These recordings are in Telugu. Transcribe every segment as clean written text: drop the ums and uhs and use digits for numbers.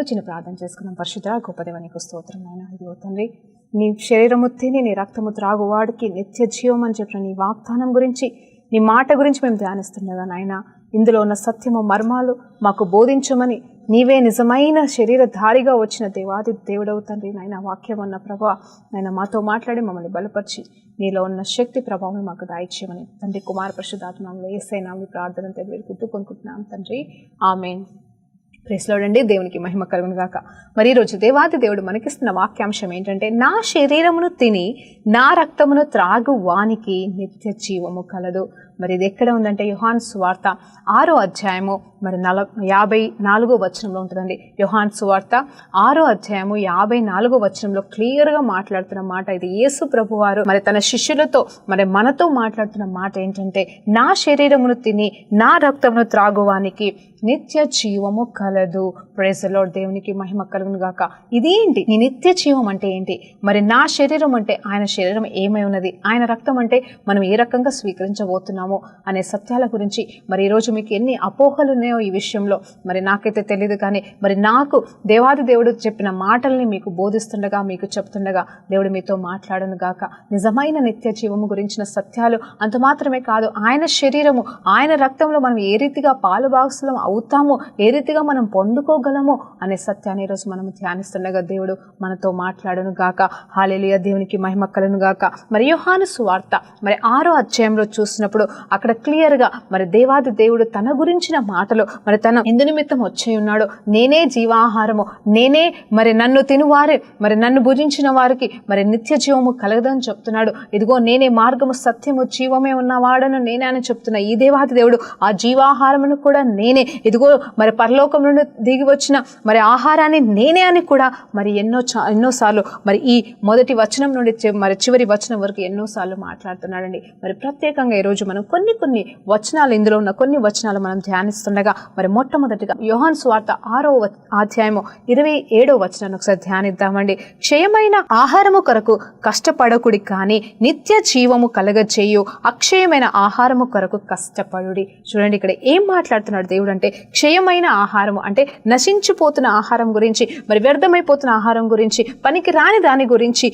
చిన్న ప్రార్థన చేసుకున్నాం. పరిశుద్ధ గొప్ప దేవా నీకు స్తోత్రం నాయన. ఇదిగో తండ్రి, నీ శరీరము తిని నీ రక్తము త్రాగువాడికి నిత్య జీవం అని చెప్పిన నీ వాగ్దానం గురించి, నీ మాట గురించి మేము ధ్యానిస్తుండగా నాయన, ఇందులో ఉన్న సత్యము మర్మాలు మాకు బోధించమని నీవే నిజమైన శరీరధారిగా వచ్చిన దేవాది దేవుడవు తండ్రి నాయన. వాక్యం ఉన్న ప్రభా నాయన మాతో మాట్లాడి మమ్మల్ని బలపరిచి నీలో ఉన్న శక్తి ప్రభావం మాకు దాయిచ్యమని తండ్రి కుమార పరిశుద్ధాత్మలో యేసయ్య నామములో ప్రార్థన వేడుకుంటూ కొనుక్కుంటున్నాం తండ్రి. ఆమేన్. ప్రైజ్ లార్డ్ అండి. దేవునికి మహిమ కలుగును గాక. మరి ఈరోజు దేవాది దేవుడు మనకిస్తున్న వాక్యాంశం ఏంటంటే, నా శరీరమును తిని నా రక్తమును త్రాగు వానికి నిత్య జీవము కలదు. మరి ఇది ఎక్కడ ఉందంటే యోహాను సువార్త 6వ అధ్యాయము మరి 54వ వచనంలో ఉంటుందండి. యోహాను సువార్త 6వ అధ్యాయము 54వ వచనంలో క్లియర్గా మాట్లాడుతున్న మాట ఇది. యేసు ప్రభువారు మరి తన శిష్యులతో మరి మనతో మాట్లాడుతున్న మాట ఏంటంటే, నా శరీరమును తిని నా రక్తమును త్రాగువానికి నిత్య జీవము కలదు. Praise the Lord. దేవునికి మహిమ కలుగును గాక. ఇదేంటి ఈ నిత్య జీవం అంటే ఏంటి? మరి నా శరీరం అంటే ఆయన శరీరం ఏమై ఉన్నది, ఆయన రక్తం అంటే మనం ఏ రకంగా స్వీకరించబోతున్నాము అనే సత్యాల గురించి మరి ఈరోజు మీకు ఎన్ని అపోహలు ఉన్నాయో ఈ విషయంలో మరి నాకైతే తెలియదు. కానీ మరి నాకు దేవాది దేవుడు చెప్పిన మాటల్ని మీకు బోధిస్తుండగా, మీకు చెప్తుండగా దేవుడు మీతో మాట్లాడను గాక. నిజమైన నిత్య జీవము గురించిన సత్యాలు అంత మాత్రమే కాదు, ఆయన శరీరము ఆయన రక్తంలో మనం ఏ రీతిగా పాలు భాగస్వాములం అవుతామో, ఏ రీతిగా మనం పొందుకోగలమో అనే సత్యాన్ని ఈరోజు మనం ధ్యానిస్తుండగా దేవుడు మనతో మాట్లాడను గాక. హల్లెలూయా. దేవునికి మహిమ కలుగును గాక. మరి యోహాను సువార్త మరి 6వ అధ్యాయంలో చూసినప్పుడు అక్కడ క్లియర్గా మరి దేవాది దేవుడు తన గురించిన మాటలు మరి తన ఎందు నిమిత్తం వచ్చి ఉన్నాడు. నేనే జీవాహారము, నేనే మరి నన్ను తినువారే మరి నన్ను భుజించిన వారికి మరి నిత్య జీవము కలగదని చెప్తున్నాడు. ఇదిగో నేనే మార్గము సత్యము జీవమే ఉన్నవాడను నేనే అని చెప్తున్నా ఈ దేవాది దేవుడు ఆ జీవాహారమును కూడా నేనే, ఇదిగో మరి పరలోకం నుండి దిగి వచ్చిన మరి ఆహారాన్ని నేనే అని కూడా మరి ఎన్నోసార్లు మరి ఈ మొదటి వచనం నుండి మరి చివరి వచనం వరకు ఎన్నోసార్లు మాట్లాడుతున్నాడండి. మరి ప్రత్యేకంగా ఈరోజు మనం కొన్ని వచనాలు, ఇందులో ఉన్న కొన్ని వచనాలు మనం ధ్యానిస్తుండగా మరి మొట్టమొదటిగా యోహాను సువార్త 6వ అధ్యాయము 27వ వచనాన్ని ఒకసారి ధ్యానిద్దామండి. క్షయమైన ఆహారము కొరకు కష్టపడకుడి, కానీ నిత్య జీవము కలగజేయు అక్షయమైన ఆహారము కొరకు కష్టపడుడి. చూడండి ఇక్కడ ఏం మాట్లాడుతున్నాడు దేవుడు అంటే, క్షయమైన ఆహారము అంటే నశించిపోతున్న ఆహారం గురించి, మరి వ్యర్థమైపోతున్న ఆహారం గురించి, పనికి రాని దాని గురించి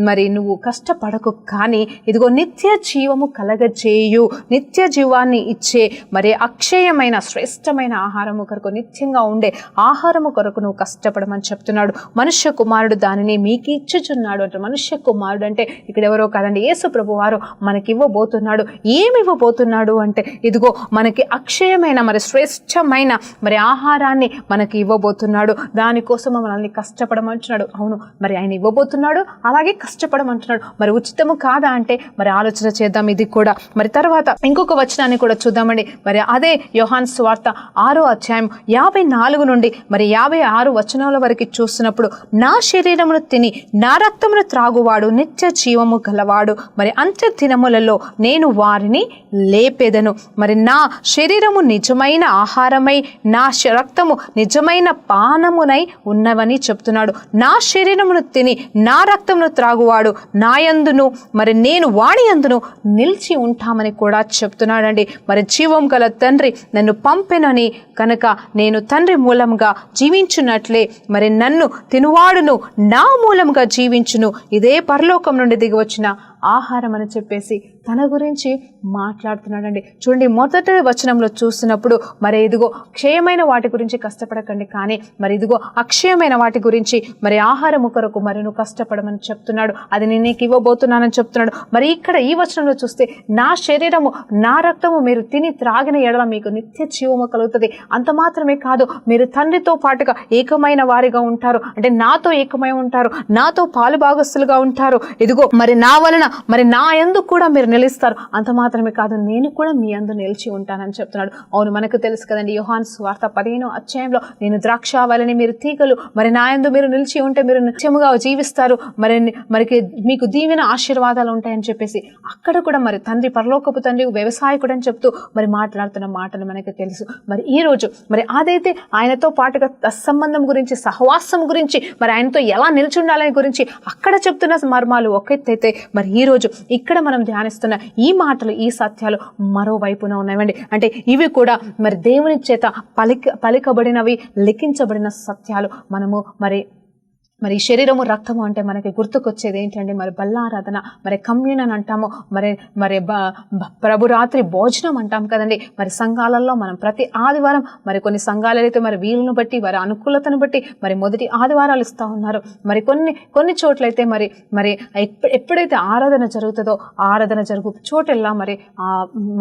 మరి నువ్వు కష్టపడకు, కానీ ఇదిగో నిత్య జీవము కలగజేయు, నిత్య జీవాన్ని ఇచ్చే మరి అక్షయమైన శ్రేష్టమైన ఆహారము కొరకు, నిత్యంగా ఉండే ఆహారము కొరకు నువ్వు కష్టపడమని చెప్తున్నాడు. మనుష్య కుమారుడు దానిని మీకు ఇచ్చుచున్నాడు అంటే, మనుష్య కుమారుడు అంటే ఇక్కడ ఎవరో కాదండి, యేసు ప్రభు వారు మనకి ఇవ్వబోతున్నాడు. ఏమి ఇవ్వబోతున్నాడు అంటే, ఇదిగో మనకి అక్షయమైన మరి శ్రేష్టమైన మరి ఆహారాన్ని మనకి ఇవ్వబోతున్నాడు. దానికోసం మనల్ని కష్టపడమంటున్నాడు. అవును, మరి ఆయన ఇవ్వబోతున్నాడు, అలాగే కష్టపడమంటున్నాడు. మరి ఉచితము కాదా అంటే మరి ఆలోచన చేద్దాం ఇది కూడా. మరి తర్వాత ఇంకొక వచనాన్ని కూడా చూద్దామండి. మరి అదే యోహాను సువార్త 6వ అధ్యాయం 54 నుండి మరి 56 వచనాల వరకు చూస్తున్నప్పుడు, నా శరీరమును తిని నా రక్తమును త్రాగువాడు నిత్య జీవము గలవాడు, మరి అంత్య దినములలో నేను వారిని లేపెదను. మరి నా శరీరము నిజమైన ఆహారమై నా రక్తము నిజమైన పానమునై ఉన్నవని చెప్తున్నాడు. నా శరీరమును తిని నా రక్తమును త్రాగువాడు నా యందును మరి నేను వాడి యందును నిలిచి ఉంటామని కూడా చెప్తున్నాడండి. మరి జీవం గల తండ్రి నన్ను పంపెనని కనుక నేను తండ్రి మూలంగా జీవించున్నట్లే మరి నన్ను తినువాడును నా మూలంగా జీవించును. ఇదే పరలోకం నుండి దిగి వచ్చిన ఆహారం అని చెప్పేసి తన గురించి మాట్లాడుతున్నాడండి. చూడండి, మొదటి వచనంలో చూసినప్పుడు మరి ఇదిగో క్షయమైన వాటి గురించి కష్టపడకండి, కానీ మరి ఇదిగో అక్షయమైన వాటి గురించి మరి ఆహారము కొరకు మరి నువ్వు కష్టపడమని చెప్తున్నాడు. అది నేను నీకు ఇవ్వబోతున్నానని చెప్తున్నాడు. మరి ఇక్కడ ఈ వచనంలో చూస్తే, నా శరీరము నా రక్తము మీరు తిని త్రాగిన ఎడల మీకు నిత్య జీవము కలుగుతుంది. అంత మాత్రమే కాదు, మీరు తండ్రితో పాటుగా ఏకమైన వారిగా ఉంటారు, అంటే నాతో ఏకమై ఉంటారు, నాతో పాలు భాగస్తులుగా ఉంటారు. ఇదిగో మరి నా వలన మరి నా యందు కూడా మీరు నిలుస్తారు. అంత మాత్రమే కాదు, నేను కూడా మీ యందు నిలిచి ఉంటానని చెప్తున్నాడు. అవును, మనకు తెలుసు కదండి, యోహాను సువార్త 15వ అధ్యాయంలో నేను ద్రాక్షావళిని మీరు తీగలు, మరి నా యందు మీరు నిలిచి ఉంటే మీరు నిత్యముగా జీవిస్తారు, మరి మీకు దీవెన ఆశీర్వాదాలు ఉంటాయని చెప్పేసి అక్కడ కూడా మరి తండ్రి, పరలోకపు తండ్రి వ్యవసాయకుడు అని చెప్తూ మరి మాట్లాడుతున్న మాటలు మనకు తెలుసు. మరి ఈ రోజు మరి అదైతే ఆయనతో పాటుగా సంబంధం గురించి, సహవాసం గురించి, మరి ఆయనతో ఎలా నిలిచి ఉండాలని గురించి అక్కడ చెప్తున్న మర్మాలు ఒక ఎత్తైతే, మరి ఈ రోజు ఇక్కడ మనం ధ్యానిస్తున్న వివరిస్తున్న ఈ మాటలు, ఈ సత్యాలు మరోవైపున ఉన్నాయండి. అంటే ఇవి కూడా మరి దేవుని చేత పలికబడినవి, లిఖించబడిన సత్యాలు. మనము మరి శరీరము రక్తము అంటే మనకి గుర్తుకొచ్చేది ఏంటంటే మరి బల్లారాధన, మరి కమ్యూనన్ అంటాము, మరి ప్రభురాత్రి భోజనం అంటాం కదండి. మరి సంఘాలలో మనం ప్రతి ఆదివారం మరి కొన్ని సంఘాలు అయితే మరి వీలును బట్టి వారి అనుకూలతను బట్టి మరి మొదటి ఆదివారాలు ఇస్తూ ఉన్నారు. మరి కొన్ని చోట్లయితే మరి ఎప్పుడైతే ఆరాధన జరుగుతుందో ఆరాధన జరుగు చోటెల్లా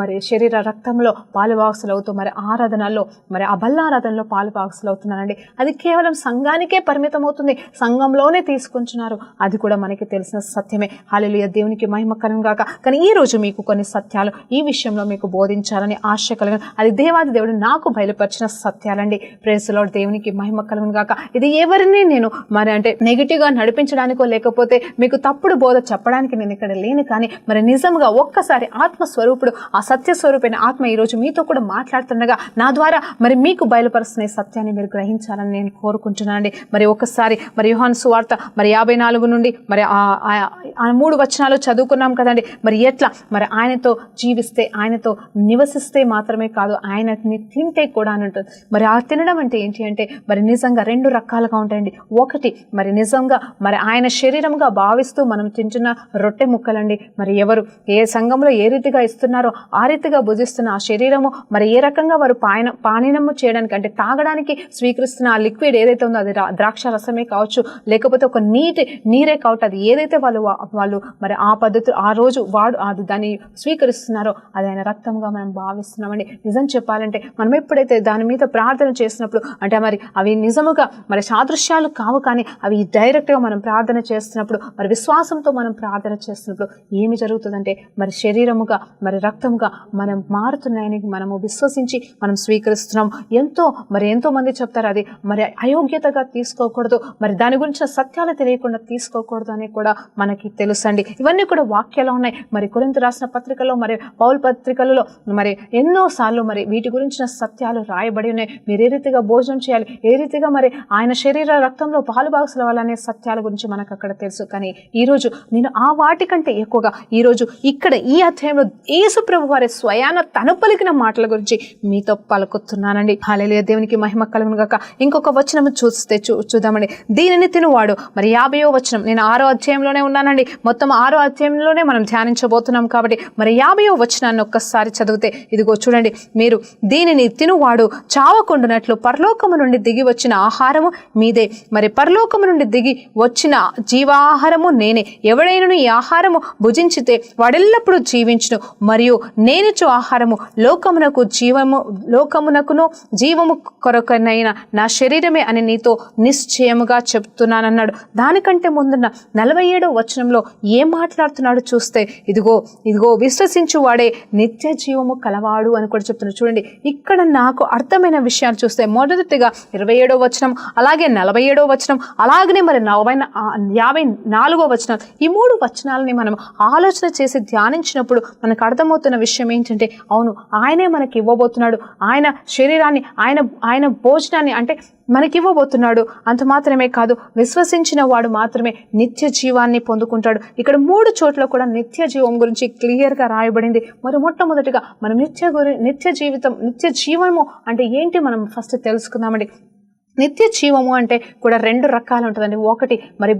మరి శరీర రక్తంలో పాలుభాగస్తులు అవుతూ మరి ఆరాధనలో మరి ఆ బల్లారాధనలో పాలుభాగస్తులు అవుతున్నారండి. అది కేవలం సంఘానికే పరిమితం అవుతుంది, సంఘంలోనే తీసుకుంటున్నారు. అది కూడా మనకి తెలిసిన సత్యమే. హల్లెలూయా, దేవునికి మహిమ కలుగును గాక. కానీ ఈ రోజు మీకు కొన్ని సత్యాలు ఈ విషయంలో మీకు బోధించాలని ఆశ కలిగిన, అది దేవాది దేవుడు నాకు బయలుపరిచిన సత్యాలండి. ప్రైజ్ ది లార్డ్, దేవునికి మహిమ కలుగును గాక. ఇది ఎవరిని నేను అంటే నెగిటివ్గా నడిపించడానికో లేకపోతే మీకు తప్పుడు బోధ చెప్పడానికి నేను ఇక్కడ లేను. కానీ మరి నిజంగా ఒక్కసారి ఆత్మస్వరూపుడు, ఆ సత్యస్వరూపైన ఆత్మ ఈరోజు మీతో కూడా మాట్లాడుతుండగా నా ద్వారా మరి మీకు బయలుపరుస్తున్న సత్యాన్ని మీరు గ్రహించాలని నేను కోరుకుంటున్నానండి. మరి ఒకసారి మరి యోహాను సువార్త మరి 54 నుండి మరి ఆ 3 వచనాలు చదువుకున్నాం కదండి. మరి ఎట్లా మరి ఆయనతో జీవిస్తే, ఆయనతో నివసిస్తే మాత్రమే కాదు, ఆయనని తింటే కూడా అని ఉంటుంది. మరి ఆ తినడం అంటే ఏంటి అంటే మరి నిజంగా 2 రకాలుగా ఉంటాయండి. ఒకటి మరి నిజంగా మరి ఆయన శరీరంగా భావిస్తూ మనం తింటున్న రొట్టె ముక్కలండి. మరి ఎవరు ఏ సంఘంలో ఏ రీతిగా ఇస్తున్నారో ఆ రీతిగా భుజిస్తున్న ఆ శరీరము మరి ఏ రకంగా వారు పానీయము చేయడానికి అంటే తాగడానికి స్వీకరిస్తున్న ఆ లిక్విడ్ ఏదైతే ఉందో అది ద్రాక్ష రసమే కావచ్చు, లేకపోతే ఒక నీరే కావచ్చు, అది ఏదైతే వాళ్ళు మరి ఆ పద్ధతి ఆ రోజు అది దాన్ని స్వీకరిస్తున్నారో అది ఆయన రక్తంగా మనం భావిస్తున్నామండి. నిజం చెప్పాలంటే మనం ఎప్పుడైతే దాని మీద ప్రార్థన చేసినప్పుడు అంటే మరి అవి నిజముగా మరి సాదృశ్యాలు కావు, కానీ అవి డైరెక్ట్గా మనం ప్రార్థన చేస్తున్నప్పుడు మరి విశ్వాసంతో మనం ప్రార్థన చేస్తున్నప్పుడు ఏమి జరుగుతుందంటే మరి శరీరముగా మరి రక్తముగా మనం మారుతున్నాయని మనము విశ్వసించి మనం స్వీకరిస్తున్నాం. ఎంతో మంది చెప్తారు అది మరి అయోగ్యతగా తీసుకోకూడదు, మరి దాని గురించిన సత్యాలు తెలియకుండా తీసుకోకూడదు అని కూడా మనకి తెలుసండి. ఇవన్నీ కూడా వాక్యాలు ఉన్నాయి. మరి కొరింథీ రాసిన పత్రికలో మరి పౌలు పత్రికలలో మరి ఎన్నోసార్లు మరి వీటి గురించిన సత్యాలు రాయబడి ఉన్నాయి. మీరు ఏ రీతిగా భోజనం చేయాలి, ఏ రీతిగా మరి ఆయన శరీర రక్తంలో పాలుభాగస్తులు అవ్వాలనే సత్యాల గురించి మనకు అక్కడ తెలుసు. కానీ ఈరోజు నేను ఆ వాటికంటే ఎక్కువగా ఈరోజు ఇక్కడ ఈ అధ్యాయంలో యేసు ప్రభు వారి స్వయాన తను పలికిన మాటల గురించి మీతో పలుకుతున్నానండి. హల్లెలూయా, దేవునికి మహిమ కలుగును గాక. ఇంకొక వచనం చూద్దామండి. దీనిని తినువాడు మరి 50వ వచనం, నేను 6వ అధ్యాయంలోనే ఉన్నానండి. మొత్తం 6వ అధ్యాయంలోనే మనం ధ్యానించబోతున్నాం కాబట్టి మరి 50వ వచనాన్ని ఒక్కసారి చదివితే ఇదిగో చూడండి, మీరు దీనిని తినువాడు చావకుండునట్లు పరలోకము నుండి దిగి వచ్చిన ఆహారము మీదే, మరి పరలోకము నుండి దిగి వచ్చిన జీవాహారము నేనే. ఎవడైనను ఈ ఆహారము భుజించితే వాడెల్లప్పుడూ జీవించును, మరియు నేనిచ్చు ఆహారము లోకమునకును జీవము కొరకనైన నా శరీరమే అని నీతో నిశ్చయముగా చెప్తున్నానన్నాడు. దానికంటే ముందున్న 47వ వచనంలో ఏం మాట్లాడుతున్నాడు చూస్తే ఇదిగో విశ్వసించు వాడే నిత్య జీవము కలవాడు అని కూడా చెప్తున్నాడు. చూడండి, ఇక్కడ నాకు అర్థమైన విషయాలు చూస్తే మొదటిగా 27వ వచనం, అలాగే 47వ వచనం, అలాగనే మరి 54వ వచనం, ఈ 3 వచనాలని మనం ఆలోచన చేసి ధ్యానించినప్పుడు మనకు అర్థమవుతున్న విషయం ఏంటంటే అవును, ఆయనే మనకి ఇవ్వబోతున్నాడు. ఆయన శరీరాన్ని ఆయన భోజనాన్ని అంటే మనకి ఇవ్వబోతున్నాడు. అంత మాత్రమే కాదు, విశ్వసించిన వాడు మాత్రమే నిత్య జీవాన్ని పొందుకుంటాడు. ఇక్కడ 3 చోట్ల కూడా నిత్య జీవం గురించి క్లియర్గా రాయబడింది. మరి మొట్టమొదటిగా మనం నిత్య జీవము అంటే ఏంటి మనం ఫస్ట్ తెలుసుకుందామండి. నిత్య జీవము అంటే కూడా 2 రకాలు ఉంటుందండి. ఒకటి మరి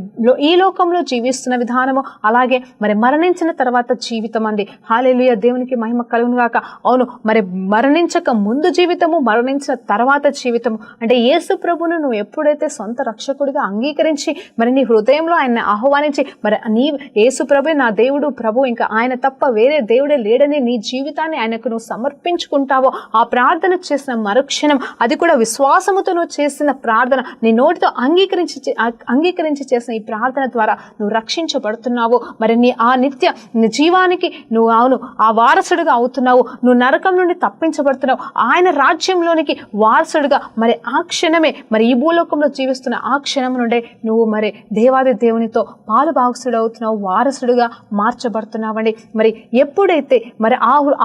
ఈ లోకంలో జీవిస్తున్న విధానము, అలాగే మరి మరణించిన తర్వాత జీవితం అండి. హల్లెలూయా, దేవునికి మహిమ కలుగును గాక. అవును, మరి మరణించక ముందు జీవితము, మరణించిన తర్వాత జీవితము అంటే యేసు ప్రభువును నువ్వు ఎప్పుడైతే సొంత రక్షకుడిగా అంగీకరించి మరి నీ హృదయంలో ఆయన్ని ఆహ్వానించి మరి యేసు ప్రభు నా దేవుడు ప్రభు, ఇంకా ఆయన తప్ప వేరే దేవుడే లేడని నీ జీవితాన్ని ఆయనకు నువ్వు సమర్పించుకుంటావో ఆ ప్రార్థన చేసిన మరుక్షణం, అది కూడా విశ్వాసముతో నువ్వు చేసిన ప్రార్థన, నీ నోటితో అంగీకరించి చేసిన ఈ ప్రార్థన ద్వారా నువ్వు రక్షించబడుతున్నావు. మరి ఆ నిత్య జీవానికి నువ్వు అవును ఆ వారసుడిగా అవుతున్నావు. నువ్వు నరకం నుండి తప్పించబడుతున్నావు, ఆయన రాజ్యంలోనికి వారసుడిగా. మరి ఆ క్షణమే మరి ఈ భూలోకంలో జీవిస్తున్న ఆ క్షణం నుండే నువ్వు మరి దేవాది దేవునితో పాలు భాగస్తుడు అవుతున్నావు, వారసుడిగా మార్చబడుతున్నావండి. మరి ఎప్పుడైతే మరి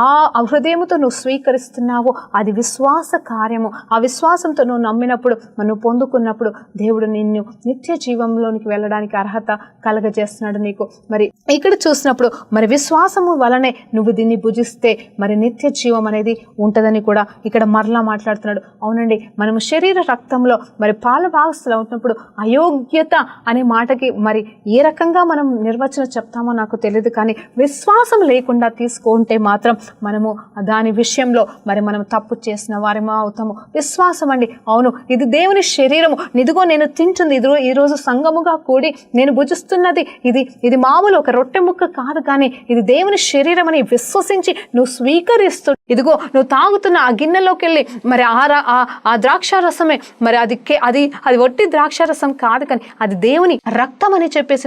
ఆ హృదయంతో నువ్వు స్వీకరిస్తున్నావో అది విశ్వాస కార్యము. ఆ విశ్వాసంతో నువ్వు నమ్మినప్పుడు మనం పొందుకున్నప్పుడు దేవుడు నిన్ను నిత్య జీవంలోనికి వెళ్ళడానికి అర్హత కలగజేస్తున్నాడు నీకు. మరి ఇక్కడ చూసినప్పుడు మరి విశ్వాసము వలనే నువ్వు దీన్ని భుజిస్తే మరి నిత్య జీవం అనేది ఉంటుందని కూడా ఇక్కడ మరలా మాట్లాడుతున్నాడు. అవునండి, మనము శరీర రక్తంలో మరి పాల భాగస్థులు అవుతున్నప్పుడు అయోగ్యత అనే మాటకి మరి ఏ రకంగా మనం నిర్వచనం చెప్తామో నాకు తెలియదు, కానీ విశ్వాసం లేకుండా తీసుకుంటే మాత్రం మనము దాని విషయంలో మరి మనం తప్పు చేసిన వారేమో అవుతాము. విశ్వాసం అండి, అవును ఇది దేవుని శరీరము, ఇదిగో నేను తింటుంది ఈరోజు సంఘముగా కూడి నేను భుజిస్తున్నది ఇది మామూలు ఒక రొట్టె ముక్క కాదు, కానీ ఇది దేవుని శరీరం అని విశ్వసించి నువ్వు స్వీకరిస్తూ ఇదిగో నువ్వు తాగుతున్న ఆ గిన్నెలోకి వెళ్ళి మరి ఆ ద్రాక్షారసమే మరి అది ఒట్టి ద్రాక్షారసం కాదు, కానీ అది దేవుని రక్తం అని చెప్పేసి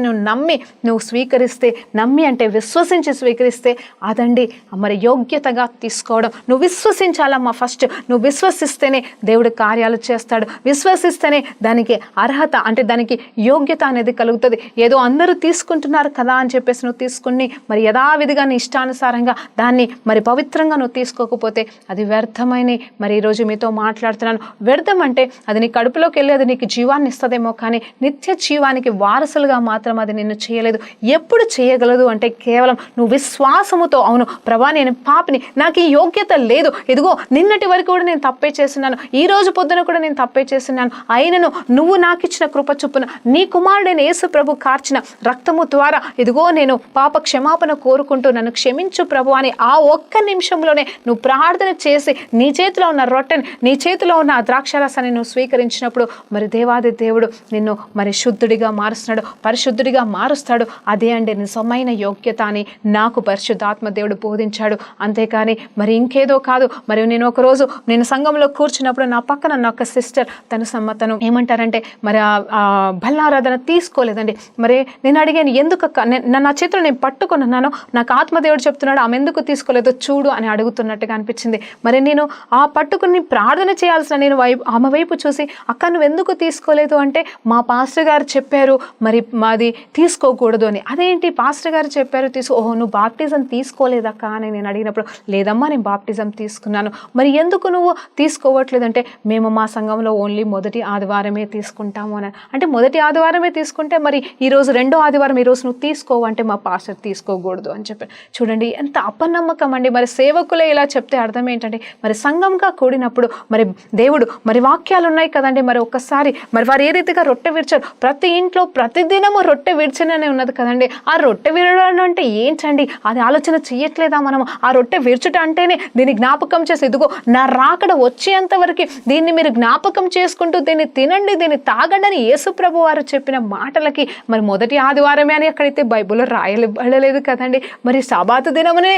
నువ్వు స్వీకరిస్తే, నమ్మి అంటే విశ్వసించి స్వీకరిస్తే అదండి మరి యోగ్యతగా తీసుకోవడం. నువ్వు విశ్వసించాలమ్మా. ఫస్ట్ నువ్వు విశ్వసిస్తేనే దేవుడు కార్యాలు చేస్తాడు, విశ్వసిస్తేనే దానికి అర్హత అంటే దానికి యోగ్యత అనేది కలుగుతుంది. ఏదో అందరూ తీసుకుంటున్నారు కదా అని చెప్పేసి నువ్వు తీసుకుని మరి యథావిధిగా నీ ఇష్టానుసారంగా దాన్ని మరి పవిత్రంగా నువ్వు తీసుకోకపోతే అది వ్యర్థమైన. మరి ఈరోజు మీతో మాట్లాడుతున్నాను, వ్యర్థం అంటే అది నీ కడుపులోకి వెళ్ళి అది నీకు జీవాన్ని ఇస్తుందేమో, కానీ నిత్య జీవానికి వారసులుగా మాత్రం అది నిన్ను చేయలేదు. ఎప్పుడు చేయగలదు అంటే కేవలం నువ్వు విశ్వాసముతో, అవును ప్రభా నేను పాపిని, నాకు ఈ యోగ్యత లేదు, ఇదిగో నిన్నటి వరకు కూడా నేను తప్పే చేస్తున్నాను, ఈ రోజు పొద్దున కూడా నేను తప్పే చేస్తున్నాను, అయినను నువ్వు నాకు ఇచ్చిన కృప చొప్పున నీ కుమారుడైన యేసు ప్రభు కార్చిన రక్తము ద్వారా ఇదిగో నేను పాప క్షమాపణ కోరుకుంటూ నన్ను క్షమించు ప్రభు అని ఆ ఒక్క నిమిషంలోనే నువ్వు ప్రార్థన చేసి నీ చేతిలో ఉన్న రొట్టెని, నీ చేతిలో ఉన్న ఆ ద్రాక్షారసాన్ని నువ్వు స్వీకరించినప్పుడు మరి దేవాది దేవుడు నిన్ను మరి శుద్ధుడిగా మారుస్తున్నాడు, పరిశుద్ధుడిగా మారుస్తాడు. అదే అండి నిజమైన యోగ్యత అని నాకు పరిశుద్ధాత్మ దేవుడు బోధించాడు. అంతేకాని మరి ఇంకేదో కాదు. మరి నేను సంఘంలో కూర్చున్నప్పుడు నా పక్కన నా ఒక సిస్టర్ తను ఏమంటారంటే మరి ఆ బల్లారాధన తీసుకోలేదండి. మరి నేను అడిగాను, ఎందుకు నా చేతిలో నేను పట్టుకున్నాను, నాకు ఆత్మదేవుడు చెప్తున్నాడు ఆమె ఎందుకు తీసుకోలేదో చూడు అని అడుగుతున్నట్టుగా అనిపించింది. మరి నేను ఆ పట్టుకుని ప్రార్థన చేయాల్సిన నేను ఆమె వైపు చూసి, అక్క నువ్వు ఎందుకు తీసుకోలేదు అంటే మా పాస్టర్ గారు చెప్పారు మరి మాది తీసుకోకూడదు అని. అదేంటి పాస్టర్ గారు చెప్పారు ఓహో నువ్వు బాప్టిజం తీసుకోలేదక్క అని నేను అడిగినప్పుడు, లేదమ్మా నేను బాప్టిజం తీసుకున్నాను. మరి ఎందుకు నువ్వు తీసుకోవట్లేదంటే, మేము మా సంఘంలో ఓన్లీ మొదటి ఆదివారమే తీసుకుంటాము అని. అంటే మొదటి ఆదివారమే తీసుకుంటే మరి ఈరోజు రెండో ఆదివారం ఈరోజు నువ్వు తీసుకోవు అంటే మా పాస్టర్ తీసుకోకూడదు అని చెప్పారు. చూడండి ఎంత అపనమ్మకం అండి. మరి సేవకులే ఇలా చెప్తే అర్థం ఏంటంటే, మరి సంఘంగా కూడినప్పుడు మరి దేవుడు మరి వాక్యాలు ఉన్నాయి కదండి, మరి ఒక్కసారి మరి వారు ఏ రీతిగా రొట్టె విరిచారు, ప్రతి ఇంట్లో ప్రతిదినము రొట్టె విరిచనే ఉన్నది కదండి. ఆ రొట్టె విరడం అంటే ఏంటండి, అది ఆలోచన చెయ్యట్లేదా మనము? ఆ రొట్టె విరుచుట అంటేనే దీన్ని జ్ఞాపకం చేసి, ఇదిగో నా రాకడ వచ్చేంత వరకు దీన్ని మీరు జ్ఞాపకం చేసుకుంటూ దీన్ని తినండి, దీన్ని తాగండి అని యేసు ప్రభు వారు చెప్పిన మాటలకి మరి మొదటి ఆదివారమే అని అక్కడైతే బైబిల్లో రాయబడలేదు కదండి. మరి సాబాతు దినమనే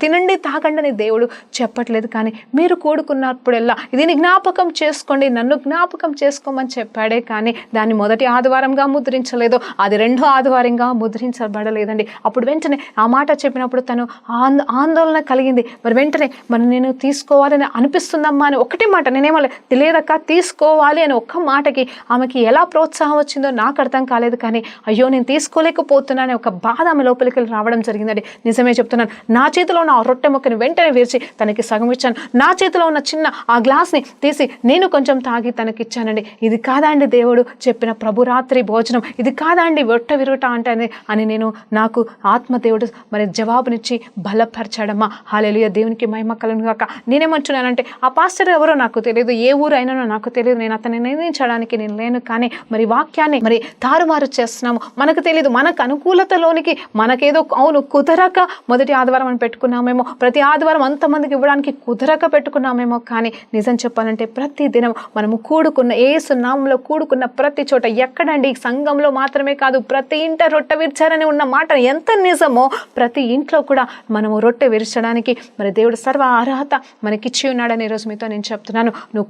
తినండి తాగండి అని దేవుడు చెప్పట్లేదు. కానీ మీరు కూడుకున్నప్పుడల్లా దీన్ని జ్ఞాపకం చేసుకోండి, నన్ను జ్ఞాపకం చేసుకోమని చెప్పాడే, కానీ దాన్ని మొదటి ఆదివారంగా ముద్రించలేదు, అది రెండో ఆదివారంగా ముద్రించబడలేదండి. అప్పుడు వెంటనే ఆ మాట చెప్పినప్పుడు తను ఆందోళన కలిగింది. మరి వెంటనే మరి నేను తీసుకోవాలని అనిపిస్తుందమ్మా అని ఒకటి మాట, నేనేమో తెలియదక్క తీసుకోవాలి అని ఒక్క మాటకి ఆమెకి ఎలా ప్రోత్సాహం వచ్చిందో నాకు అర్థం కాలేదు. కానీ అయ్యో నేను తీసుకోలేకపోతున్నాను ఒక బాధ ఆమె లోపలికి రావడం జరిగిందండి. నిజమే చెప్తున్నాను, నా చేతిలో ఉన్న ఆ రొట్టె ముక్కని వెంటనే విరిచి తనకి సగం ఇచ్చాను, నా చేతిలో ఉన్న చిన్న ఆ గ్లాస్ని తీసి నేను కొంచెం తాగి తనకి ఇచ్చానండి. ఇది కాదా అండి దేవుడు చెప్పిన ప్రభురాత్రి భోజనం, ఇది కాదా అండి రొట్టె విరుట అంటే అని నేను నాకు ఆత్మదేవుడు మరి జవాబునిచ్చి బలపరిచాడమ్మా. హల్లెలూయా, దేవునికి మహిమ కలుగును గాక. నేనేమంటున్నానంటే ఆ పాస్టర్ ఎవరో నాకు తెలియదు, ఏ ఊరు అయినానో నాకు తెలియదు, నేను అతన్ని నిర్ణయించడానికి నేను లేను. కానీ మరి వాక్యాన్ని మరి తారుమారు చేస్తున్నాము, మనకు తెలియదు, మనకు అనుకూలతలోనికి మనకేదో అవును కుదరక మొదటి ఆదివారం అని పెట్టుకున్నామేమో, ప్రతి ఆదివారం అంతమందికి ఇవ్వడానికి కుదరక పెట్టుకున్నామేమో. కానీ నిజం చెప్పాలంటే ప్రతి దినం మనము కూడుకున్న యేసు నామములో కూడుకున్న ప్రతి చోట, ఎక్కడండి సంఘంలో మాత్రమే కాదు, ప్రతి ఇంట రొట్టె విరిచారని ఉన్న మాట ఎంత నిజమో ప్రతి ఇంట్లో కూడా మనము రొట్టె విరచడానికి మరి దేవుడు సర్వ అర్హత మనకిచ్చి ఉన్నాడని ఈరోజు మీతో నేను చెప్తున్నాను. నువ్వు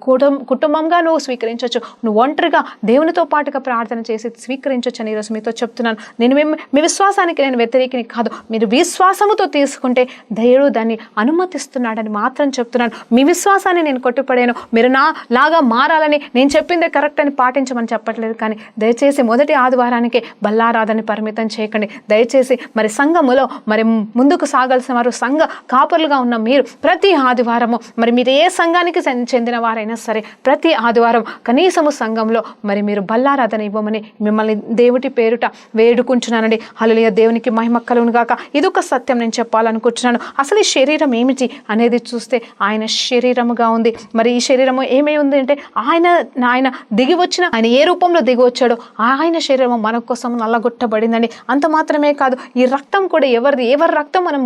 కుటుంబంగా నువ్వు స్వీకరించవచ్చు, నువ్వు ఒంటరిగా దేవునితో పాటుగా ప్రార్థన చేసి స్వీకరించవచ్చు అని ఈరోజు మీతో చెప్తున్నాను. నేను మీ విశ్వాసానికి నేను వ్యతిరేకిని కాదు, మీరు విశ్వాసముతో తీసుకుంటే దేవుడు దాన్ని అనుమతిస్తున్నాడని మాత్రం చెప్తున్నాను. మీ విశ్వాసాన్ని నేను కొట్టుపడాను, మీరు నా లాగా మారాలని నేను చెప్పిందే కరెక్ట్ అని పాటించమని చెప్పట్లేదు. కానీ దయచేసి మొదటి ఆదివారానికి బల్లారాధన పరిమితం చేయకండి. దయచేసి మరి సంఘములో మరి ముందుకు సాగాల్సిన వారు, సంఘ కాపరులుగా ఉన్న మీరు ప్రతి ఆదివారము మరి మీరు ఏ సంఘానికి చెందిన వారైనా సరే ప్రతి ఆదివారం కనీసము సంఘంలో మరి మీరు బల్లారాధన ఇవ్వమని మిమ్మల్ని దేవుడి పేరుట వేడుకుంటున్నానండి. హల్లెలూయా, దేవునికి మహిమ కలుగును గాక. ఇదొక సత్యం నేను చెప్పాలనుకుంటున్నాను. అసలు ఈ శరీరం ఏమిటి అనేది చూస్తే ఆయన శరీరముగా ఉంది. మరి ఈ శరీరము ఏమై ఉంది అంటే ఆయన దిగి వచ్చిన, ఆయన ఏ రూపంలో దిగి వచ్చాడో ఆయన శరీరం మన కోసం నల్లగొట్టబడిందండి. అంత మాత్రమే కాదు, ఈ రక్తం కూడా ఎవరి రక్తం మనం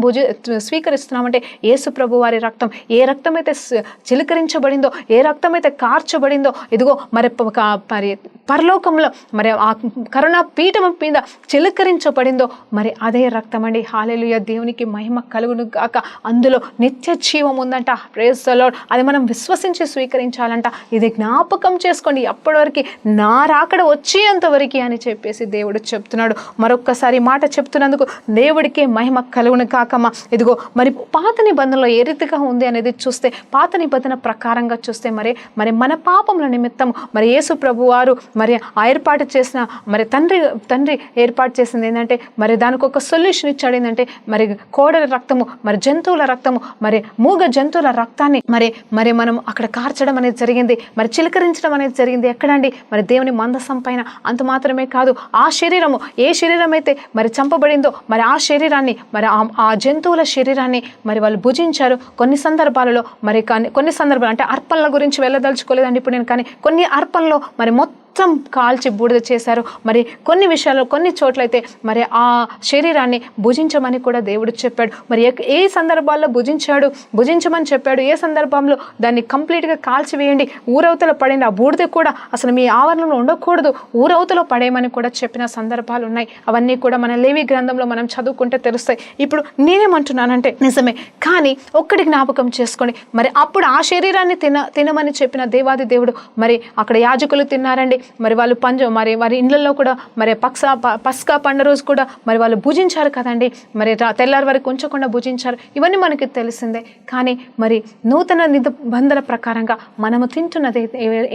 స్వీకరిస్తున్నామంటే యేసు ప్రభు వారి రక్తం. ఏ రక్తం అయితే చిలకరించబడిందో, ఏ రక్తం అయితే కార్చబడిందో, ఇదిగో మరి పరలోకంలో మరి ఆ కరుణా పీఠం మీద చిలకరించబడిందో మరి అదే రక్తం అండి. హల్లెలూయా, దేవునికి మహిమ కలుగును గాక. అందులో నిత్య జీవం ఉందంట. Praise the Lord. అది మనం విశ్వసించి స్వీకరించాలంట. ఇది జ్ఞాపకం చేసుకోండి, అప్పటి వరకు నా రాకడ వచ్చేంతవరకు అని చెప్పేసి దేవుడు చెప్తున్నాడు. మరొక్కసారి మాట చెప్తున్నందుకు దేవుడికే మహిమ కలుగును కాకమ్మా. ఇదిగో మరి పాత నిబంధనలో ఏ రీతిగా ఉంది అనేది చూస్తే, పాత నిబంధన ప్రకారంగా చూస్తే మరి మన పాపముల నిమిత్తం మరి యేసు ప్రభు వారు మరి ఏర్పాటు చేసిన మరి తండ్రి ఏర్పాటు చేసింది ఏంటంటే మరి దానికి ఒక సొల్యూషన్ ఇచ్చాడు. ఏంటంటే మరి కోడల రక్తము, మరి జంతువుల రక్తము, మరి మూగ జంతువుల రక్తాన్ని మరి మనం అక్కడ కార్చడం అనేది జరిగింది, మరి చిలకరించడం అనేది జరిగింది. ఎక్కడండి? మరి దేవుని మందసం పైన. అంత మాత్రమే కాదు, ఆ శరీరము ఏ శరీరం అయితే మరి చంపబడిందో మరి ఆ శరీరాన్ని, మరి ఆ జంతువుల శరీరాన్ని మరి వాళ్ళు భుజించారు. కొన్ని సందర్భాలలో మరి కొన్ని సందర్భాలు అంటే అర్పణల గురించి వెళ్ళదలుచుకోలేదండి ఇప్పుడు నేను, కానీ కొన్ని అర్పణలో మరి మొత్తం కాల్చి బూడిద చేశారు. మరి కొన్ని విషయాల్లో కొన్ని చోట్లయితే మరి ఆ శరీరాన్ని భుజించమని కూడా దేవుడు చెప్పాడు. మరి ఏ సందర్భాల్లో భుజించమని చెప్పాడు, ఏ సందర్భంలో దాన్ని కంప్లీట్గా కాల్చివేయండి, ఊరవతల పడేయండి, ఆ బూడిద కూడా అసలు మీ ఆవరణలో ఉండకూడదు, ఊరవతలో పడేయమని కూడా చెప్పిన సందర్భాలు ఉన్నాయి. అవన్నీ కూడా మన లేవి గ్రంథంలో మనం చదువుకుంటే తెలుస్తాయి. ఇప్పుడు నేనేమంటున్నానంటే నిజమే, కానీ ఒక్కటి జ్ఞాపకం చేసుకోండి. మరి అప్పుడు ఆ శరీరాన్ని తినమని చెప్పిన దేవాది దేవుడు మరి అక్కడ యాజకులు తిన్నారండి. మరి వాళ్ళు మరి వారి ఇళ్ళల్లో కూడా మరి పస్కా పండుగ రోజు కూడా మరి వాళ్ళు భుజించారు కదండి. మరి తెల్లారి వరకు ఉంచకుండా భుజించారు. ఇవన్నీ మనకి తెలిసిందే. కానీ మరి నూతన నిబంధన ప్రకారంగా మనము తింటున్నది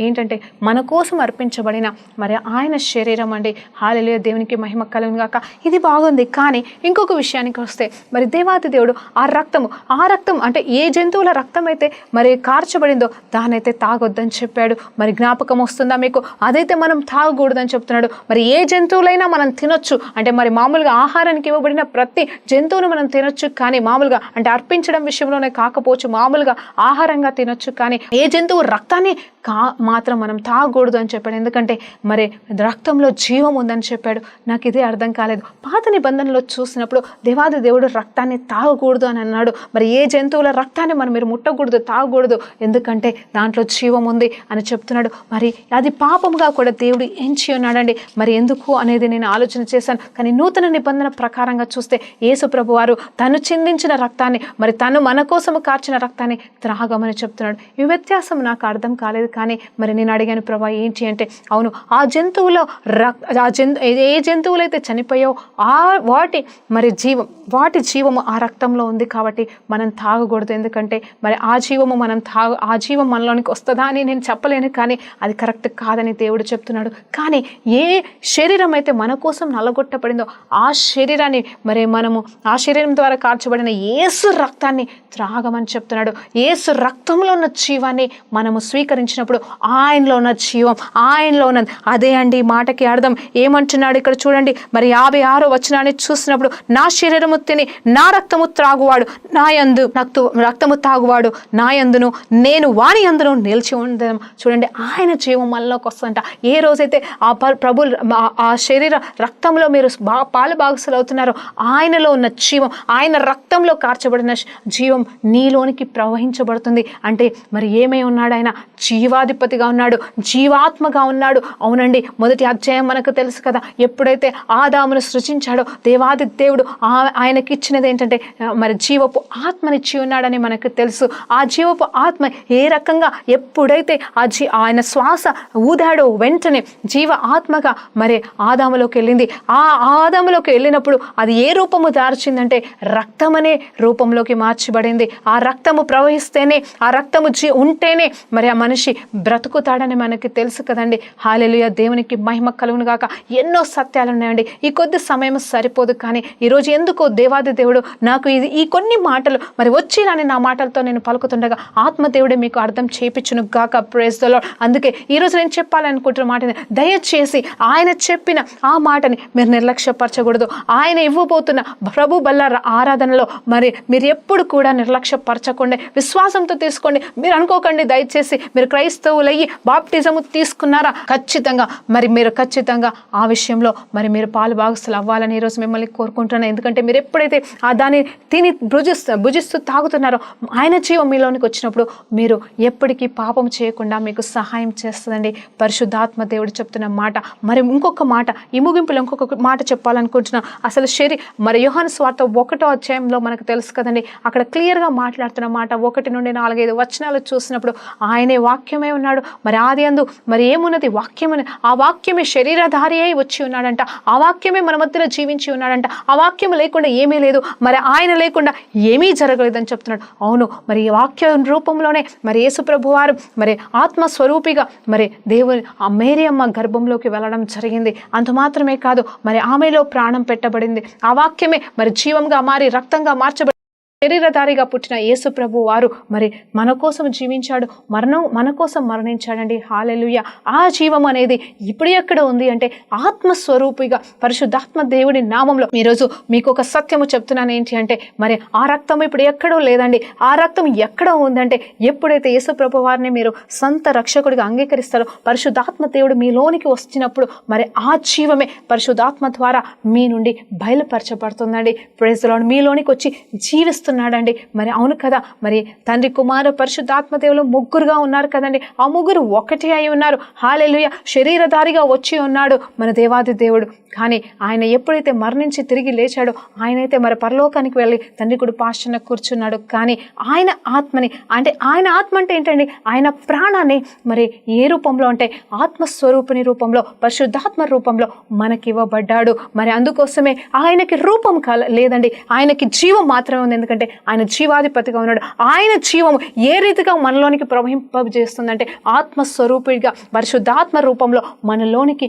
ఏంటంటే మన కోసం అర్పించబడిన మరి ఆయన శరీరం అండి. హల్లెలూయా, దేవునికి మహిమ కలుగును గాక. ఇది బాగుంది. కానీ ఇంకొక విషయానికి వస్తే మరి దేవాది దేవుడు ఆ రక్తం అంటే ఏ జంతువుల రక్తం అయితే మరి కార్చబడిందో దానైతే తాగొద్దని చెప్పాడు. మరి జ్ఞాపకం వస్తుందా మీకు? అదైతే మనం తాగకూడదని చెప్తున్నాడు. మరి ఏ జంతువులైనా మనం తినొచ్చు అంటే మరి మామూలుగా ఆహారానికి ఇవ్వబడిన ప్రతి జంతువును మనం తినొచ్చు, కానీ మామూలుగా అంటే అర్పించడం విషయంలోనే కాకపోవచ్చు, మామూలుగా ఆహారంగా తినొచ్చు. కానీ ఏ జంతువు రక్తాన్ని మాత్రం మనం తాగకూడదు అని చెప్పాడు. ఎందుకంటే మరి రక్తంలో జీవం ఉందని చెప్పాడు. నాకు ఇదే అర్థం కాలేదు. పాత నిబంధనలో చూసినప్పుడు దేవాది దేవుడు రక్తాన్ని తాగకూడదు అని అన్నాడు. మరి ఏ జంతువుల రక్తాన్ని మీరు ముట్టకూడదు, తాగకూడదు, ఎందుకంటే దాంట్లో జీవం ఉంది అని చెప్తున్నాడు. మరి అది పాపముగా కూడా దేవుడు ఎంచి ఉన్నాడండి. మరి ఎందుకు అనేది నేను ఆలోచన చేశాను. కానీ నూతన నిబంధన ప్రకారంగా చూస్తే యేసు ప్రభు వారు తను చిందించిన రక్తాన్ని మరి తను మన కోసం కార్చిన రక్తాన్ని త్రాగమని చెప్తున్నాడు. ఈ వ్యత్యాసం నాకు అర్థం కాలేదు. కానీ మరి నేను అడిగాను, ప్రభా ఏంటి అంటే, అవును ఆ జంతువులో ఏ జంతువులైతే చనిపోయావో వాటి జీవము ఆ రక్తంలో ఉంది కాబట్టి మనం తాగకూడదు. ఎందుకంటే మరి ఆ జీవం మనలోనికి వస్తుందా అని నేను చెప్పలేను, కానీ అది కరెక్ట్ కాదని దేవుడు చెప్తున్నాడు. కానీ ఏ శరీరం అయితే మన కోసం నలగొట్టబడిందో ఆ శరీరాన్ని మరి మనము ఆ శరీరం ద్వారా కార్చబడిన యేసు రక్తాన్ని త్రాగమని చెప్తున్నాడు. యేసు రక్తంలో ఉన్న జీవాన్ని మనము స్వీకరించినప్పుడు ఆయనలో ఉన్న జీవం ఆయనలో ఉన్నది. అదే అండి మాటకి అర్థం. ఏమంటున్నాడు ఇక్కడ చూడండి. మరి 56వ వచనాన్ని చూసినప్పుడు, నా శరీరము తిని నా రక్తము త్రాగువాడు నాయందు రక్తము తాగువాడు నాయందును నేను వాని యందును నిలిచి ఉండడం. చూడండి, ఆయన జీవం మనలోకి వస్తుందంట. ఏ రోజైతే ఆ ప్రభు ఆ శరీర రక్తంలో మీరు పాలు భాగస్తులు అవుతున్నారో ఆయనలో ఉన్న జీవం, ఆయన రక్తంలో కార్చబడిన జీవం నీలోనికి ప్రవహించబడుతుంది. అంటే మరి ఏమై ఉన్నాడు? ఆయన జీవాధిపతిగా ఉన్నాడు, జీవాత్మగా ఉన్నాడు. అవునండి, మొదటి అధ్యాయం మనకు తెలుసు కదా. ఎప్పుడైతే ఆదామును సృజించాడో దేవాది దేవుడు ఆయనకి ఇచ్చినది ఏంటంటే మరి జీవపు ఆత్మనిచ్చి ఉన్నాడని మనకు తెలుసు. ఆ జీవపు ఆత్మ ఏ రకంగా ఎప్పుడైతే ఆయన శ్వాస ఊదాడో వెంటనే జీవ ఆత్మగా మరి ఆదాములోకి వెళ్ళింది. ఆ ఆదాములోకి వెళ్ళినప్పుడు అది ఏ రూపము దాల్చిందంటే రక్తమనే రూపంలోకి మార్చబడింది. ఆ రక్తము ప్రవహిస్తేనే, ఆ రక్తము ఉంటేనే మరి ఆ మనిషి బ్రతుకుతాడని మనకి తెలుసు కదండి. హల్లెలూయా, దేవునికి మహిమ కలుగును గాక. ఎన్నో సత్యాలు ఉన్నాయండి. ఈ కొద్ది సమయం సరిపోదు, కానీ ఈరోజు ఎందుకో దేవాది దేవుడు నాకు ఈ కొన్ని మాటలు మరి వచ్చి రాని నా మాటలతో నేను పలుకుతుండగా ఆత్మదేవుడే మీకు అర్థం చేయించును గాక. Praise the Lord. అందుకే ఈరోజు నేను చెప్పాలనుకుంటున్న మాటని దయచేసి ఆయన చెప్పిన ఆ మాటని మీరు నిర్లక్ష్యపరచకూడదు. ఆయన ఇవ్వబోతున్న ప్రభు బల్ల ఆరాధనలో మరి మీరు ఎప్పుడు కూడా నిర్లక్ష్యపరచకండి, విశ్వాసంతో తీసుకోండి. మీరు అనుకోకండి దయచేసి మీరు క్రైస్తవులయ్యి బాప్టిజము తీసుకున్నారా, ఖచ్చితంగా మీరు ఖచ్చితంగా ఆ విషయంలో మీరు పాలు భాగస్తులు అవ్వాలని ఈరోజు మిమ్మల్ని కోరుకుంటున్నాను. ఎందుకంటే మీరు ఎప్పుడైతే దాన్ని తిని భుజిస్తూ తాగుతున్నారో ఆయన జీవం మీలోనికి వచ్చినప్పుడు మీరు ఎప్పటికీ పాపం చేయకుండా మీకు సహాయం చేస్తుందండి పరిశుద్ధాత్మ దేవుడు చెప్తున్న మాట. మరి ఇంకొక మాట, ఈ ముగింపులో ఇంకొక మాట చెప్పాలనుకుంటున్నా. అసలు యోహాను సువార్త 1వ అధ్యాయంలో మనకు తెలుసు కదండి, అక్కడ క్లియర్గా మాట్లాడుతున్న మాట 1 నుండి 4-5 వచనాలు చూసినప్పుడు ఆయనే వాక్యమే ఉన్నాడు. ఆది యందు ఏమున్నది, వాక్యమని, ఆ వాక్యమే శరీరధారి అయి వచ్చి ఉన్నాడంట. ఆ వాక్యమే మన మధ్యలో జీవించి ఉన్నాడంట. ఆ వాక్యం లేకుండా ఏమీ లేదు, ఆయన లేకుండా ఏమీ జరగలేదని చెప్తున్నాడు. అవును, ఈ వాక్య రూపంలోనే యేసు ప్రభు వారు ఆత్మస్వరూపిగా దేవుని ఆ మేరీ అమ్మ గర్భంలోకి వెళ్ళడం జరిగింది. అంత మాత్రమే కాదు, ఆమెలో ప్రాణం పెట్టబడింది. ఆ వాక్యమే జీవంగా మారి రక్తంగా మార్చబడి శరీరధారిగా పుట్టిన యేసు ప్రభు వారు మన కోసం జీవించాడు, మన కోసం మరణించాడండి. హల్లెలూయా. ఆ జీవం అనేది ఇప్పుడు ఎక్కడ ఉంది అంటే ఆత్మస్వరూపిగా పరిశుద్ధాత్మ దేవుడి నామంలో ఈరోజు మీకు ఒక సత్యము చెప్తున్నాను. ఏంటి అంటే ఆ రక్తం ఇప్పుడు ఎక్కడో లేదండి. ఆ రక్తం ఎక్కడ ఉందంటే ఎప్పుడైతే యేసు ప్రభు వారిని మీరు సొంత రక్షకుడిగా అంగీకరిస్తారో పరిశుద్ధాత్మ దేవుడు మీలోనికి వచ్చినప్పుడు ఆ జీవమే పరిశుద్ధాత్మ ద్వారా మీ నుండి బయలుపరచబడుతుందండి. Praise the lord. మీలోనికి వచ్చి జీవిస్తున్నాడండి. అవును కదా, తండ్రి కుమార పరిశుద్ధాత్మ దేవులు ముగ్గురుగా ఉన్నారు కదండి. ఆ ముగ్గురు ఒకటే అయి ఉన్నారు. హల్లెలూయా. శరీరధారిగా వచ్చి ఉన్నాడు మన దేవాది దేవుడు. కానీ ఆయన ఎప్పుడైతే మరణించి తిరిగి లేచాడో ఆయనైతే పరలోకానికి వెళ్ళి తండ్రి కుడి పార్శ్వన కూర్చున్నాడు. కానీ ఆయన ఆత్మని ఆయన ఆత్మ అంటే ఏంటండి, ఆయన ప్రాణాన్ని ఏ రూపంలో అంటే ఆత్మస్వరూపిణి రూపంలో పరిశుద్ధాత్మ రూపంలో మనకి ఇవ్వబడ్డాడు. అందుకోసమే ఆయనకి రూపం లేదండి, ఆయనకి జీవం మాత్రమే ఉంది. ఎందుకంటే ఆయన జీవాధిపతిగా ఉన్నాడు. ఆయన జీవం ఏ రీతిగా మనలోనికి ప్రవహింపజేస్తుందంటే ఆత్మస్వరూపిగా పరిశుద్ధాత్మ రూపంలో మనలోనికి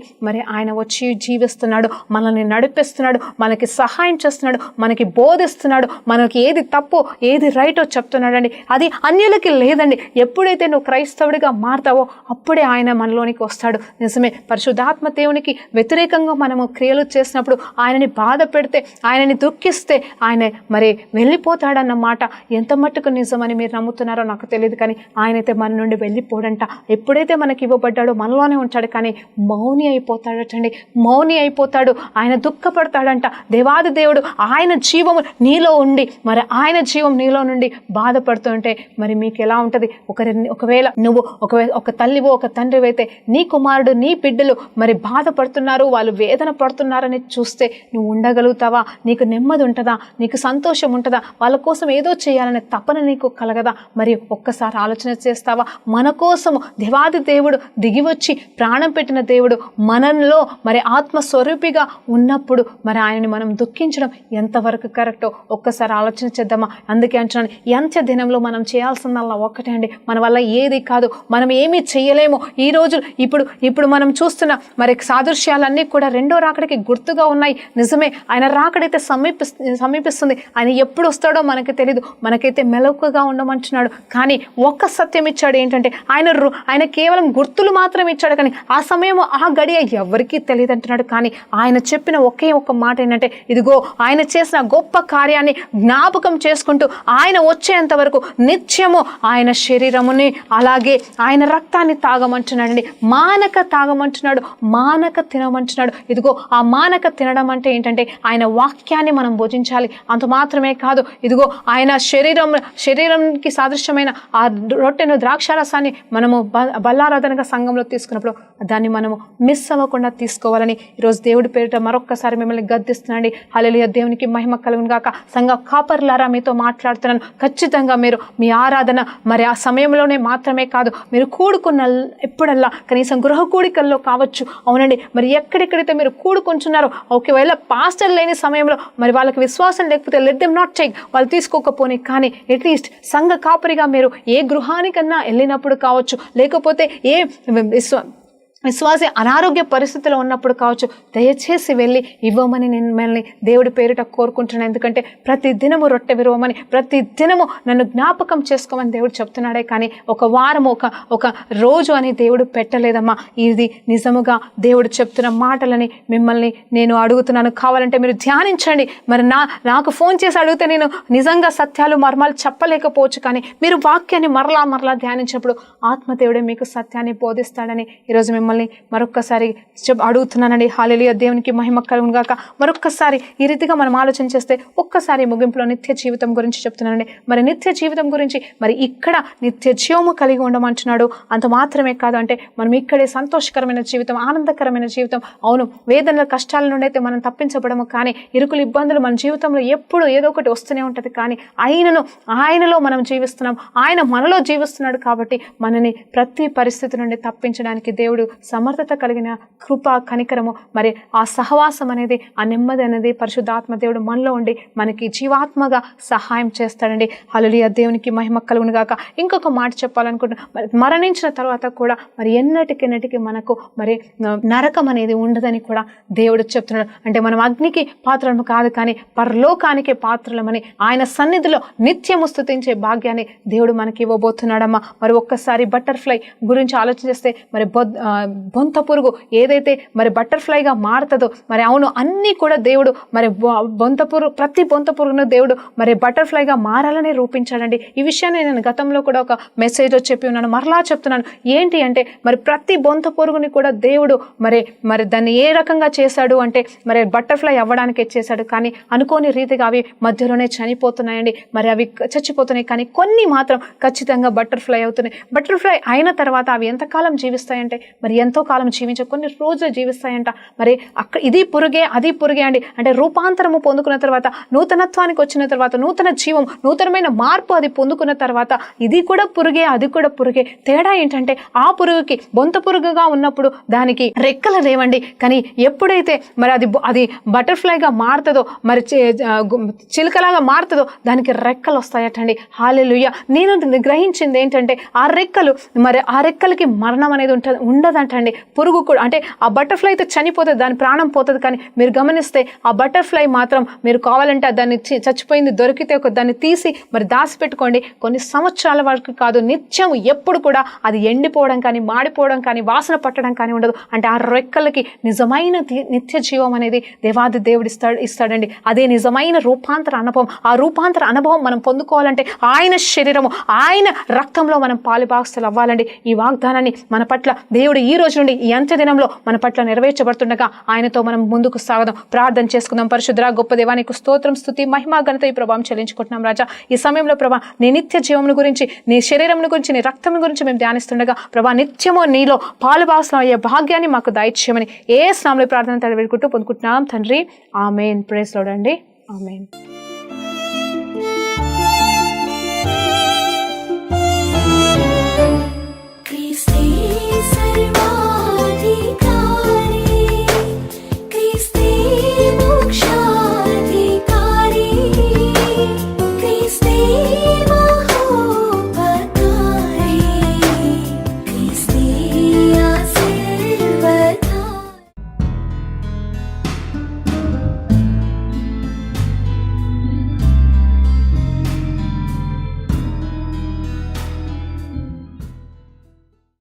ఆయన వచ్చి జీవిస్తున్నాడు, మనల్ని నడిపిస్తున్నాడు, మనకి సహాయం చేస్తున్నాడు, మనకి బోధిస్తున్నాడు, మనకి ఏది తప్పు ఏది రైటో చెప్తున్నాడండి. అది అన్యులకి లేదండి. ఎప్పుడైతే నువ్వు క్రైస్తవుడిగా మారుతావో అప్పుడే ఆయన మనలోనికి వస్తాడు. నిజమే, పరిశుద్ధాత్మ దేవునికి వ్యతిరేకంగా మనము క్రియలు చేసినప్పుడు, ఆయనని బాధ పెడితే, ఆయనని దుఃఖిస్తే ఆయన వెళ్ళిపోతాడన్న మాట ఎంత మట్టుకు నిజమని మీరు నమ్ముతున్నారో నాకు తెలియదు. కానీ ఆయనైతే మన నుండి వెళ్ళిపోడంట. ఎప్పుడైతే మనకి ఇవ్వబడ్డాడో మనలోనే ఉంటాడు, కానీ మౌని అయిపోతాడటండి. మౌని అయిపోతాడు, ఆయన దుఃఖపడతాడంట. దేవాది దేవుడు ఆయన జీవము నీలో ఉండి ఆయన జీవం నీలో నుండి బాధపడుతుంటే మీకు ఎలా ఉంటుంది? ఒకవేళ నువ్వు ఒక తల్లివో ఒక తండ్రివి అయితే నీ కుమారుడు నీ బిడ్డలు బాధపడుతున్నారు, వాళ్ళు వేదన పడుతున్నారని చూస్తే నువ్వు ఉండగలుగుతావా? నీకు నెమ్మది ఉంటుందా? నీకు సంతోషం ఉంటుందా? వాళ్ళ కోసం ఏదో చేయాలనే తపన నీకు కలగదా? ఒక్కసారి ఆలోచన చేస్తావా? మన కోసము దేవాది దేవుడు దిగివచ్చి ప్రాణం పెట్టిన దేవుడు మనలో ఆత్మస్వరూపిగా ఉన్నప్పుడు ఆయనని మనం దుఃఖించడం ఎంతవరకు కరెక్టో ఒక్కసారి ఆలోచన చేద్దామా? అందుకే అంటున్నాను, అంత్య దినంలో మనం చేయాల్సిందల్లా ఒక్కటే అండి. మన వల్ల ఏది కాదు, మనం ఏమీ చేయలేము. ఈ రోజు ఇప్పుడు మనం చూస్తున్న సాదృశ్యాలన్నీ కూడా రెండో రాకడికి గుర్తుగా ఉన్నాయి. నిజమే, ఆయన రాకడైతే సమీపిస్తుంది. ఆయన ఎప్పుడు వస్తాడో మనకి తెలీదు. మనకైతే మెలకుగా ఉండమంటున్నాడు. కానీ ఒక్క సత్యం ఇచ్చాడు. ఏంటంటే ఆయన కేవలం గుర్తులు మాత్రం ఇచ్చాడు, కానీ ఆ సమయం ఆ గడియ ఎవరికీ తెలియదు అంటున్నాడు. కానీ ఆయన చెప్పిన ఒకే ఒక్క మాట ఏంటంటే, ఇదిగో ఆయన చేసిన గొప్ప కార్యాన్ని జ్ఞాపకం చేసుకుంటూ ఆయన వచ్చేంత వరకు నిత్యము ఆయన శరీరముని అలాగే ఆయన రక్తాన్ని తాగమంటున్నాడండి. మానక తాగమంటున్నాడు, మానక తినమంటున్నాడు. ఇదిగో ఆ మానక తినడం అంటే ఏంటంటే ఆయన వాక్యాన్ని మనం భుజించాలి. అంత మాత్రమే కాదు, ఇదిగో ఆయన శరీరంకి సాదృశ్యమైన ఆ రొట్టెను ద్రాక్షారసాన్ని మనము బల్లారాధనగా సంఘంలో తీసుకున్నప్పుడు దాన్ని మనము మిస్ అవ్వకుండా తీసుకోవాలని ఈరోజు దేవుడి పేరిట మరొక్కసారి మిమ్మల్ని గద్దిస్తున్నాండి. హల్లెలూయా. దేవునికి మహిమ కలుగును గాక. సంఘ కాపర్లారా మీతో మాట్లాడుతున్నాను. ఖచ్చితంగా మీరు మీ ఆరాధన ఆ సమయంలోనే మాత్రమే కాదు, మీరు కూడుకున్న ఎప్పుడల్లా కనీసం గృహ కూడికల్లో కావచ్చు. అవునండి, ఎక్కడెక్కడైతే మీరు కూడుకుంటున్నారో, ఒకవేళ పాస్టర్ లేని సమయంలో వాళ్ళకి విశ్వాసం లేకపోతే లెట్ దెమ్ నాట్ టేక్ వాళ్ళు తీసుకోకపోని, కానీ అట్లీస్ట్ సంఘ కాపరిగా మీరు ఏ గృహానికన్నా వెళ్ళినప్పుడు కావచ్చు, లేకపోతే ఏ విశ్వాసి అనారోగ్య పరిస్థితిలో ఉన్నప్పుడు కావచ్చు, దయచేసి వెళ్ళి ఇవ్వమని నేను మిమ్మల్ని దేవుడి పేరిట కోరుకుంటున్నాను. ఎందుకంటే ప్రతి దినము రొట్టె విరవమని, ప్రతి దినము నన్ను జ్ఞాపకం చేసుకోమని దేవుడు చెప్తున్నాడే, కానీ ఒక వారం ఒక రోజు అని దేవుడు పెట్టలేదమ్మా. ఇది నిజముగా దేవుడు చెప్తున్న మాటలని మిమ్మల్ని నేను అడుగుతున్నాను. కావాలంటే మీరు ధ్యానించండి. మరి నాకు ఫోన్ చేసి అడిగితే నేను నిజంగా సత్యాలు మర్మాలు చెప్పలేకపోవచ్చు, కానీ మీరు వాక్యాన్ని మరలా ధ్యానించినప్పుడు ఆత్మదేవుడే మీకు సత్యాన్ని బోధిస్తాడని ఈరోజు మిమ్మల్ని మరొక్కసారి అడుగుతున్నానండి. హల్లెలూయా, దేవునికి మహిమ కలుగును గాక. మరొక్కసారి ఈ రీతిగా మనం ఆలోచన చేస్తే ఒక్కసారి ముగింపులో నిత్య జీవితం గురించి చెప్తున్నానండి. మరి నిత్య జీవితం గురించి మరి ఇక్కడ నిత్య జీవము కలిగి ఉండమంటున్నాడు. అంత మాత్రమే కాదు, అంటే మనం ఇక్కడే సంతోషకరమైన జీవితం, ఆనందకరమైన జీవితం. అవును, వేదనల కష్టాల నుండి అయితే మనం తప్పించబడము, కానీ ఇరుకులు ఇబ్బందులు మన జీవితంలో ఎప్పుడు ఏదో ఒకటి వస్తూనే ఉంటుంది. కానీ ఆయనలో మనం జీవిస్తున్నాం, ఆయన మనలో జీవిస్తున్నాడు. కాబట్టి మనని ప్రతి పరిస్థితి నుండి తప్పించడానికి దేవుడు సమర్థత కలిగిన కృప, కనికరము, మరి ఆ సహవాసం అనేది, ఆ నెమ్మది అనేది పరిశుద్ధాత్మ దేవుడు మనలో ఉండి మనకి జీవాత్మగా సహాయం చేస్తాడండి. హల్లెలూయా, దేవునికి మహిమ కలుగును గాక. ఇంకొక మాట చెప్పాలనుకుంటున్నా, మరణించిన తర్వాత కూడా మరి ఎన్నటికి మనకు మరి నరకం అనేది ఉండదని కూడా దేవుడు చెప్తున్నాడు. అంటే మనం అగ్నికి పాత్రలము కాదు, కానీ పరలోకానికే పాత్రలమని, ఆయన సన్నిధిలో నిత్యము స్తుతించే భాగ్యాన్ని దేవుడు మనకి ఇవ్వబోతున్నాడమ్మా. మరి ఒక్కసారి బటర్ఫ్లై గురించి ఆలోచన చేస్తే, మరి బొంత పురుగు ఏదైతే మరి బటర్ఫ్లైగా మారుతుందో, మరి అవును, అన్నీ కూడా దేవుడు మరి ప్రతి బొంత పురుగును దేవుడు మరి బటర్ఫ్లైగా మారాలని రూపించాడండి. ఈ విషయాన్ని నేను గతంలో కూడా ఒక మెసేజ్లో చెప్పి ఉన్నాను, మరలా చెప్తున్నాను. ఏంటి అంటే, మరి ప్రతి బొంత పురుగుని కూడా దేవుడు మరి దాన్ని ఏ రకంగా చేశాడు అంటే, మరి బటర్ఫ్లై అవ్వడానికి చేశాడు, కానీ అనుకోని రీతిగా అవి మధ్యలోనే చనిపోతున్నాయండి. మరి అవి చచ్చిపోతున్నాయి, కానీ కొన్ని మాత్రం ఖచ్చితంగా బటర్ఫ్లై అవుతున్నాయి. బటర్ఫ్లై అయిన తర్వాత అవి ఎంతకాలం జీవిస్తాయంటే, మరి ఎంతో కాలం జీవించే కొన్ని రోజులు జీవిస్తాయంట. మరి ఇది పురుగే అది పురుగే అండి. అంటే రూపాంతరము పొందుకున్న తర్వాత, నూతనత్వానికి వచ్చిన తర్వాత, నూతన జీవం, నూతనమైన మార్పు అది పొందుకున్న తర్వాత, ఇది కూడా పురుగే అది కూడా పురుగే. తేడా ఏంటంటే, ఆ పురుగుకి బొంత పురుగుగా ఉన్నప్పుడు దానికి రెక్కలు లేవండి, కానీ ఎప్పుడైతే మరి అది బటర్ఫ్లైగా మారుతుందో, మరి చిలుకలాగా మారుతుందో, దానికి రెక్కలు వస్తాయటండి. హల్లెలూయా. నేను గ్రహించింది ఏంటంటే, ఆ రెక్కలకి మరణం అనేది ఉండదంటండి. పురుగు కూడా, అంటే ఆ బటర్ఫ్లై అయితే చనిపోతుంది, దాని ప్రాణం పోతుంది, కానీ మీరు గమనిస్తే ఆ బటర్ఫ్లై మాత్రం మీరు కావాలంటే దాన్ని చచ్చిపోయింది దొరికితే దాన్ని తీసి మరి దాచిపెట్టుకోండి. కొన్ని సంవత్సరాల వరకు కాదు, నిత్యం ఎప్పుడు కూడా అది ఎండిపోవడం కానీ, మాడిపోవడం కానీ, వాసన పట్టడం కానీ ఉండదు. అంటే ఆ రెక్కలకి నిజమైన నిత్య జీవం అనేది దేవాది దేవుడు ఇస్తాడండి. అదే నిజమైన రూపాంతర అనుభవం. ఆ రూపాంతర అనుభవం మనం పొందుకోవాలంటే ఆయన శరీరము, ఆయన రక్తంలో మనం పాలుభాగస్తులు అవ్వాలండి. ఈ వాగ్దానాన్ని మన పట్ల దేవుడు ఈ రోజు నుండి ఈ అంత్య దినంలో మన పట్ల నెరవేర్చబడుతుండగా ఆయనతో మనం ముందుకు సాగదాం. ప్రార్థన చేసుకుందాం. పరిశుద్ధ గొప్ప దేవానికి స్తోత్రం, స్తుతి, మహిమ, ఘనత ఈ ప్రభావం చెల్లించుకుంటున్నాం రాజా. ఈ సమయంలో ప్రభా, నీ నిత్య జీవమును గురించి, నీ శరీరం గురించి, నీ రక్తం గురించి మేము ధ్యానిస్తుండగా ప్రభా, నిత్యము నీలో పాలుభాగస్వామ్యం అయ్యే భాగ్యాన్ని మాకు దయచేయమని యేసు నామములో ప్రార్థన వేడుకుంటూ పొందుకుంటున్నాం తండ్రి. ఆమేన్. ప్రైజ్ లార్డ్ అండి. ఆమేన్.